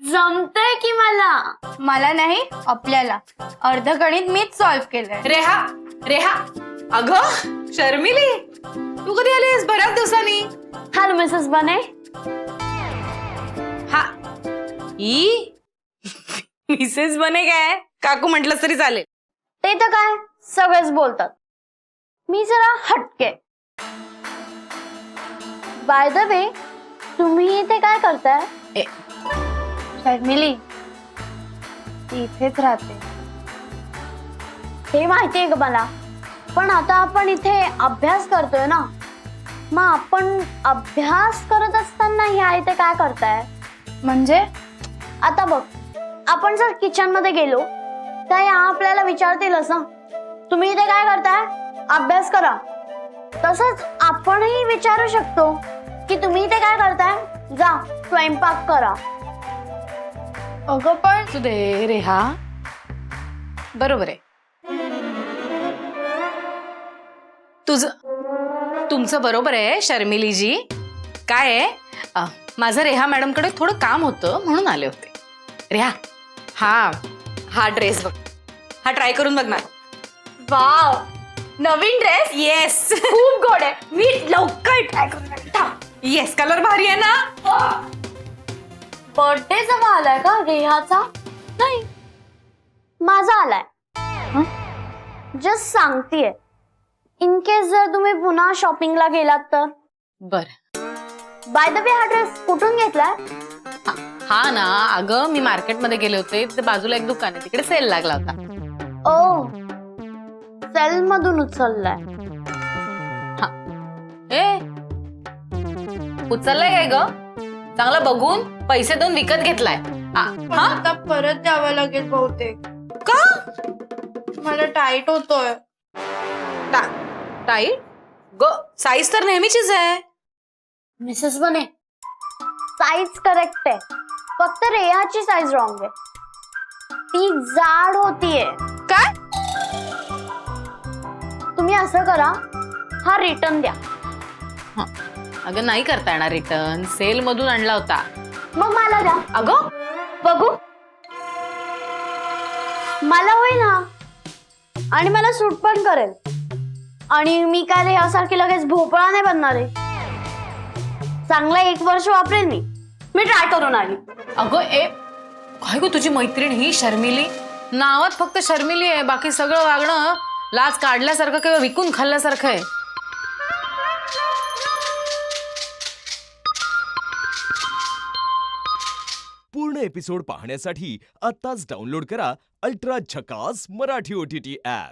जमतंय की मला नाही, आपल्याला अर्धगणित मीच सॉल्व्ह केलंय. रेहा अगं शर्मिली, तू कधी आलीस? बऱ्याच दिवसांनी. हॅलो मिसेस बने. हा मिसेस बने काय काकू म्हटलं तरी चालेल. ते तर काय सगळेच बोलतात. मी जरा हटके. बाय द वे, तुम्ही इथे काय करताय? शर्मिली, ती इथेच राहते. हे माहितीये का मला, पण आता आपण इथे अभ्यास करतोय ना, मग आपण अभ्यास करत असताना ह्या इथे काय करताय? म्हणजे आता बघ, आपण जर किचन मध्ये गेलो तर या आपल्याला विचारतीलच ना, तुम्ही इथे काय करताय? अभ्यास करा. तसंच आपणही विचारू शकतो की तुम्ही इथे काय करताय? जा स्वयंपाक करा. अगं पण तू दे रेहा, बरोबर आहे तुमचं बरोबर आहे शर्मिलीजी. काय आहे, माझं रेहा मॅडमकडे थोडं काम होतं म्हणून आले होते. रेहा, हा ड्रेस बघ, हा ट्राय करून बघ ना. वाव, नवीन ड्रेस. येस, खूप गोड आहे. मी लवकर ट्राय करून. येस, कलर भारी आहे ना. बर्थडे जवळ आलाय का रेहाचा? नाही, माझा आलाय. जस्ट सांगतेय, इन केस जर तुम्ही पुन्हा शॉपिंगला गेलात तर. बर. बाय द वे, हा ड्रेस कुठून घेतलाय? हा ना, अगं मी मार्केटमध्ये गेले होते, तिथे बाजूला एक दुकान आहे, तिकडे सेल लागला होता. ओ, सेल मधून उचललाय. उचललाय काय ग? चांगला बघून पैसे देऊन विकत घेतलाय. आता परत द्यावं लागेल बहुतेक. का? मला टाईट होतोय. टाईट ग? साईज तर नेहमीचीच आहे. मिसेस बने, साईज करेक्ट आहे, फक्त रेहाची साईज रॉंग आहे. ती जाड होतीये. काय? तुम्ही असं करा, हा रिटर्न द्या. अगं नाही करता येणार रिटर्न, सेल मधून आणला होता. मग मला द्या. अगं बघू, मला होईल हा, आणि मला सूट पण करेल. आणि मी काय रेहासारखी लगेच भोपळा नाही बनणार आहे. चांगला 1 वर्ष वापरेल मी ट्राय करून आली. अगं काय गो तुझी मैत्रीण ही शर्मिली? नावात फक्त शर्मिली आहे, बाकी सगळं वागणं लाज काढल्यासारखं किंवा विकून खाल्ल्यासारखं आहे. पूर्ण एपिसोड पाहण्यासाठी आत्ताच डाउनलोड करा अल्ट्रा झकास मराठी OTT ॲप.